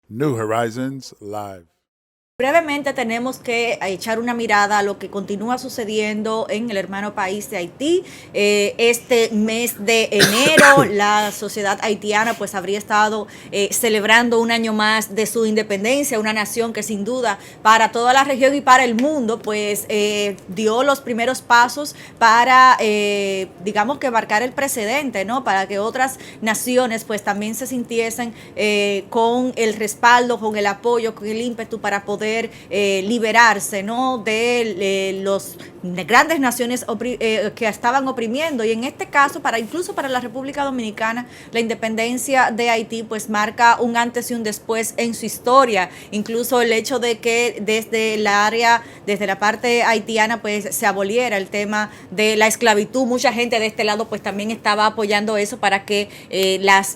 New Horizons Live. Brevemente tenemos que echar una mirada a lo que continúa sucediendo en el hermano país de Haití. Este mes de enero la sociedad haitiana pues habría estado celebrando un año más de su independencia, una nación que sin duda para toda la región y para el mundo pues dio los primeros pasos para digamos que marcar el precedente, ¿no? Para que otras naciones pues también se sintiesen con el respaldo, con el apoyo, con el ímpetu para poder liberarse, ¿no? de los grandes naciones que estaban oprimiendo, y en este caso incluso para la República Dominicana la independencia de Haití pues marca un antes y un después en su historia. Incluso el hecho de que desde la parte haitiana pues se aboliera el tema de la esclavitud, mucha gente de este lado pues también estaba apoyando eso para que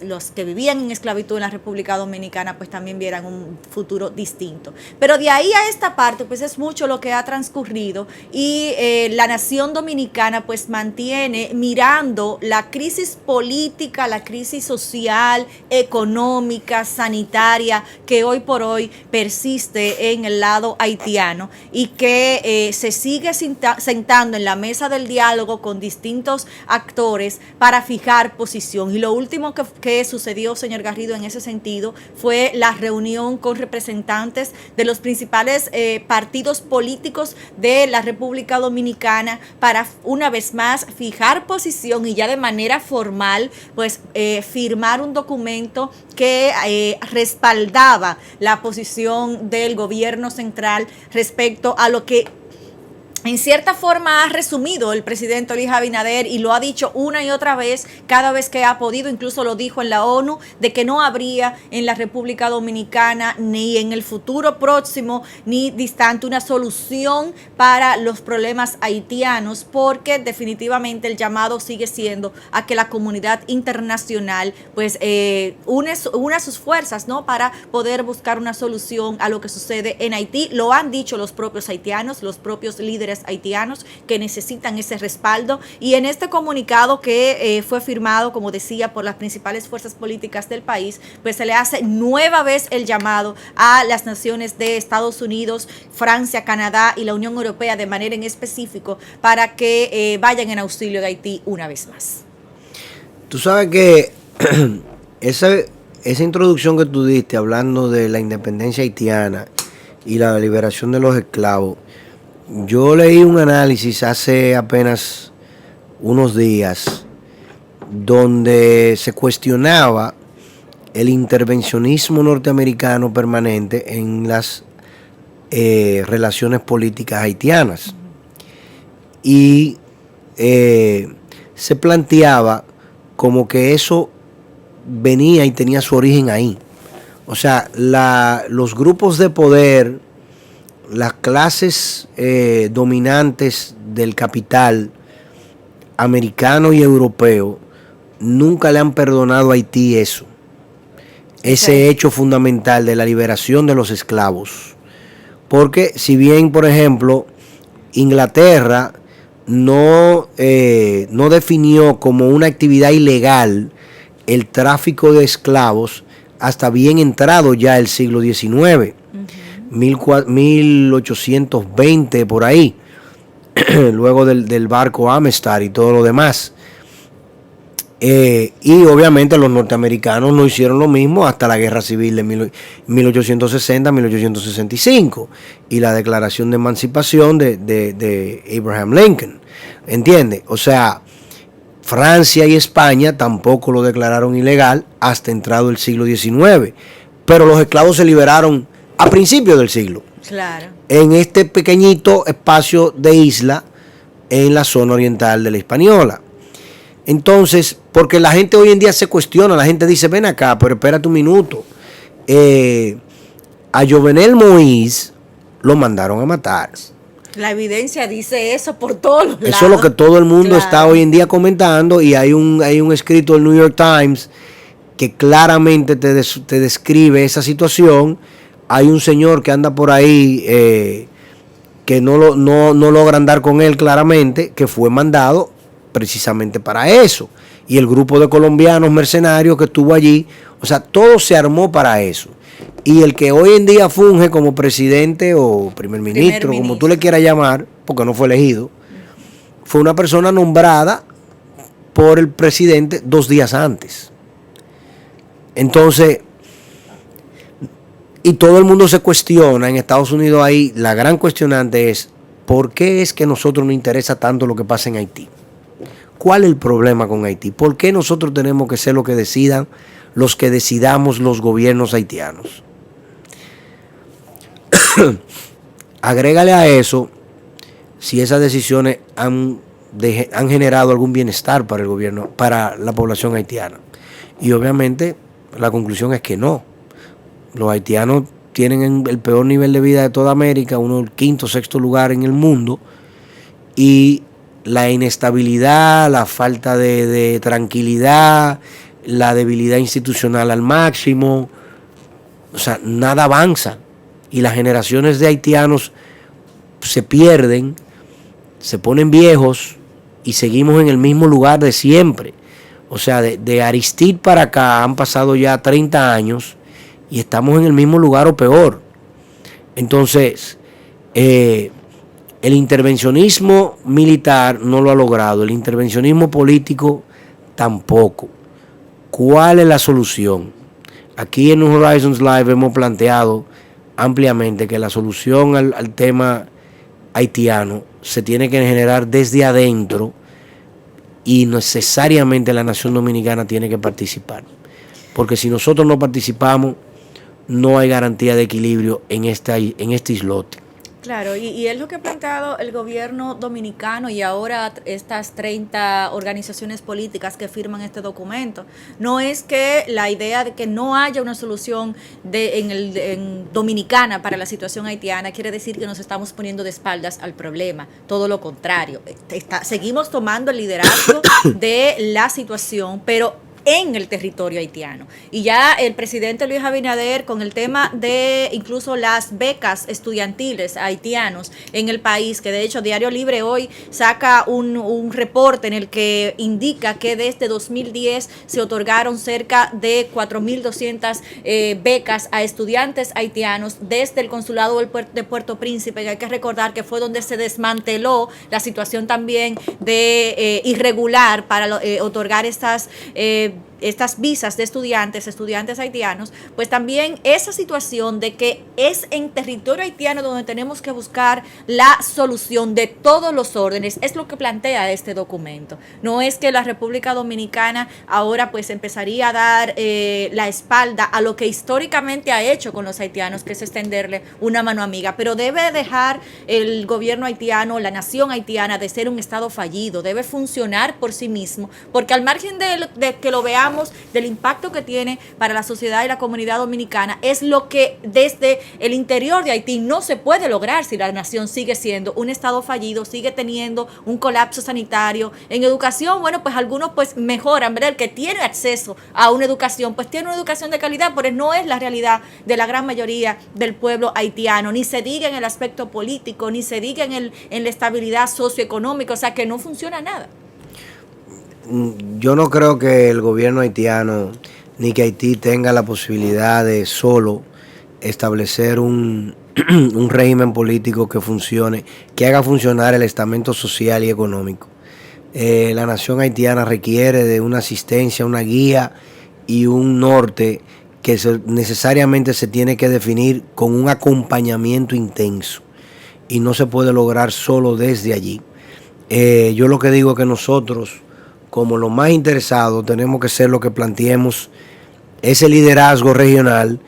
los que vivían en esclavitud en la República Dominicana pues también vieran un futuro distinto. Pero de ahí a esta parte pues es mucho lo que ha transcurrido, y la nación dominicana pues mantiene mirando la crisis política, la crisis social, económica, sanitaria que hoy por hoy persiste en el lado haitiano, y que se sigue sentando en la mesa del diálogo con distintos actores para fijar posición. Y lo último que sucedió, señor Garrido, en ese sentido fue la reunión con representantes de los principales partidos políticos de la República Dominicana para una vez más fijar posición y ya de manera formal pues firmar un documento que respaldaba la posición del gobierno central respecto a lo que en cierta forma ha resumido el presidente Luis Abinader, y lo ha dicho una y otra vez, cada vez que ha podido, incluso lo dijo en la ONU, de que no habría en la República Dominicana ni en el futuro próximo ni distante una solución para los problemas haitianos, porque definitivamente el llamado sigue siendo a que la comunidad internacional pues una sus fuerzas, ¿no? Para poder buscar una solución a lo que sucede en Haití. Lo han dicho los propios haitianos, los propios líderes haitianos, que necesitan ese respaldo, y en este comunicado que fue firmado, como decía, por las principales fuerzas políticas del país, pues se le hace nueva vez el llamado a las naciones de Estados Unidos, Francia, Canadá y la Unión Europea de manera en específico para que vayan en auxilio de Haití una vez más. Tú sabes que esa introducción que tú diste hablando de la independencia haitiana y la liberación de los esclavos, yo leí un análisis hace apenas unos días donde se cuestionaba el intervencionismo norteamericano permanente en las relaciones políticas haitianas, y se planteaba como que eso venía y tenía su origen ahí. O sea, los grupos de poder, las clases dominantes del capital americano y europeo nunca le han perdonado a Haití eso, ese hecho fundamental de la liberación de los esclavos. Porque si bien, por ejemplo, Inglaterra no definió como una actividad ilegal el tráfico de esclavos hasta bien entrado ya el siglo XIX, 1820 por ahí, luego del barco Amistad y todo lo demás. Y obviamente los norteamericanos no hicieron lo mismo hasta la guerra civil de 1860-1865 y la declaración de emancipación de Abraham Lincoln. ¿Entiendes? O sea, Francia y España tampoco lo declararon ilegal hasta entrado el siglo XIX, pero los esclavos se liberaron a principios del siglo. Claro. En este pequeñito espacio de isla en la zona oriental de la Hispaniola. Entonces, porque la gente hoy en día se cuestiona, la gente dice, ven acá, pero espérate un minuto. A Jovenel Moïse lo mandaron a matar. La evidencia dice eso por todos los lados. Eso es lo que todo el mundo está hoy en día comentando, y hay un escrito del New York Times que claramente te describe esa situación. Hay un señor que anda por ahí que no logran dar con él claramente, que fue mandado precisamente para eso. Y el grupo de colombianos mercenarios que estuvo allí, o sea, todo se armó para eso. Y el que hoy en día funge como presidente o primer ministro, como tú le quieras llamar, porque no fue elegido, fue una persona nombrada por el presidente 2 días antes. Entonces, y todo el mundo se cuestiona, en Estados Unidos ahí la gran cuestionante es, ¿por qué es que a nosotros nos interesa tanto lo que pasa en Haití? ¿Cuál es el problema con Haití? ¿Por qué nosotros tenemos que ser lo que decidan, los que decidamos los gobiernos haitianos? Agrégale a eso si esas decisiones han generado algún bienestar para el gobierno, para la población haitiana. Y obviamente la conclusión es que no. Los haitianos tienen el peor nivel de vida de toda América, uno del 5º, 6º lugar en el mundo, y la inestabilidad, la falta de tranquilidad, la debilidad institucional al máximo, o sea, nada avanza. Y las generaciones de haitianos se pierden, se ponen viejos y seguimos en el mismo lugar de siempre. O sea, de Aristide para acá han pasado ya 30 años y estamos en el mismo lugar o peor. Entonces, el intervencionismo militar no lo ha logrado, el intervencionismo político tampoco. ¿Cuál es la solución? Aquí en Horizons Live hemos planteado ampliamente que la solución al tema haitiano se tiene que generar desde adentro y necesariamente la nación dominicana tiene que participar. Porque si nosotros no participamos, no hay garantía de equilibrio en este islote. Claro, y es lo que ha planteado el gobierno dominicano y ahora estas 30 organizaciones políticas que firman este documento. No es que la idea de que no haya una solución dominicana para la situación haitiana quiere decir que nos estamos poniendo de espaldas al problema. Todo lo contrario. Seguimos tomando el liderazgo de la situación, pero en el territorio haitiano. Y ya el presidente Luis Abinader, con el tema de incluso las becas estudiantiles a haitianos en el país, que de hecho Diario Libre hoy saca un reporte en el que indica que desde 2010 se otorgaron cerca de 4.200 becas a estudiantes haitianos desde el consulado de Puerto Príncipe, que hay que recordar que fue donde se desmanteló la situación también de irregular para otorgar estas visas de estudiantes haitianos, pues también esa situación de que es en territorio haitiano donde tenemos que buscar la solución de todos los órdenes, es lo que plantea este documento. No es que la República Dominicana ahora pues empezaría a dar la espalda a lo que históricamente ha hecho con los haitianos, que es extenderle una mano amiga, pero debe dejar el gobierno haitiano, la nación haitiana, de ser un estado fallido, debe funcionar por sí mismo, porque al margen de que lo veamos, del impacto que tiene para la sociedad y la comunidad dominicana, es lo que desde el interior de Haití no se puede lograr si la nación sigue siendo un estado fallido, sigue teniendo un colapso sanitario. En educación, bueno, pues algunos pues mejoran, ¿verdad? El que tiene acceso a una educación, pues tiene una educación de calidad, pero no es la realidad de la gran mayoría del pueblo haitiano, ni se diga en el aspecto político, ni se diga en la estabilidad socioeconómica, o sea que no funciona nada. Yo no creo que el gobierno haitiano ni que Haití tenga la posibilidad de solo establecer un régimen político que funcione, que haga funcionar el estamento social y económico. La nación haitiana requiere de una asistencia, una guía y un norte que necesariamente se tiene que definir con un acompañamiento intenso y no se puede lograr solo desde allí. Yo lo que digo es que nosotros, como los más interesados, tenemos que ser lo que planteemos ese liderazgo regional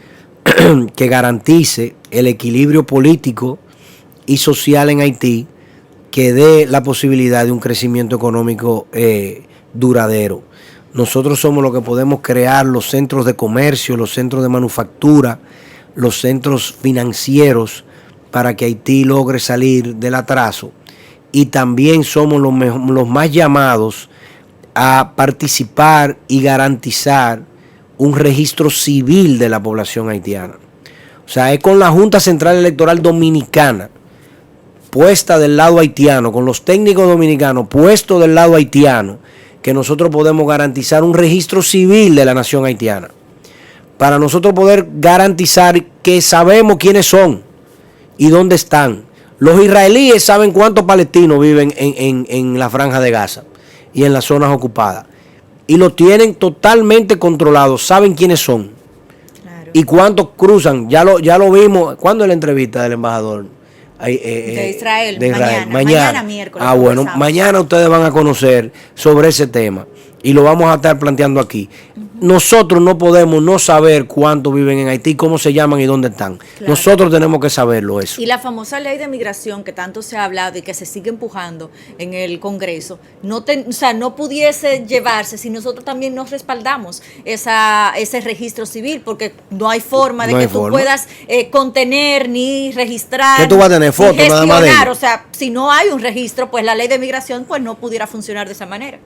que garantice el equilibrio político y social en Haití, que dé la posibilidad de un crecimiento económico duradero. Nosotros somos los que podemos crear los centros de comercio, los centros de manufactura, los centros financieros para que Haití logre salir del atraso, y también somos los más llamados a participar y garantizar un registro civil de la población haitiana. O sea, es con la Junta Central Electoral Dominicana puesta del lado haitiano, con los técnicos dominicanos puestos del lado haitiano, que nosotros podemos garantizar un registro civil de la nación haitiana. Para nosotros poder garantizar que sabemos quiénes son y dónde están. Los israelíes saben cuántos palestinos viven en la franja de Gaza y en las zonas ocupadas. Y lo tienen totalmente controlado, saben quiénes son. Claro. Y cuántos cruzan. Ya lo vimos. ¿Cuándo es la entrevista del embajador? De Israel, Mañana. mañana miércoles. Ah, bueno, conversamos. mañana ustedes van a conocer sobre ese tema y lo vamos a estar planteando aquí. Nosotros no podemos no saber cuántos viven en Haití, cómo se llaman y dónde están. Claro. Nosotros tenemos que saberlo eso. Y la famosa ley de migración que tanto se ha hablado y que se sigue empujando en el Congreso, no pudiese llevarse si nosotros también nos respaldamos ese registro civil, porque no hay forma de No hay que tú forma. puedas contener ni registrar. ¿Qué tú vas a tener? ni Fotos nada más de gestionar. ellos. O sea, si no hay un registro, pues la ley de migración pues no pudiera funcionar de esa manera.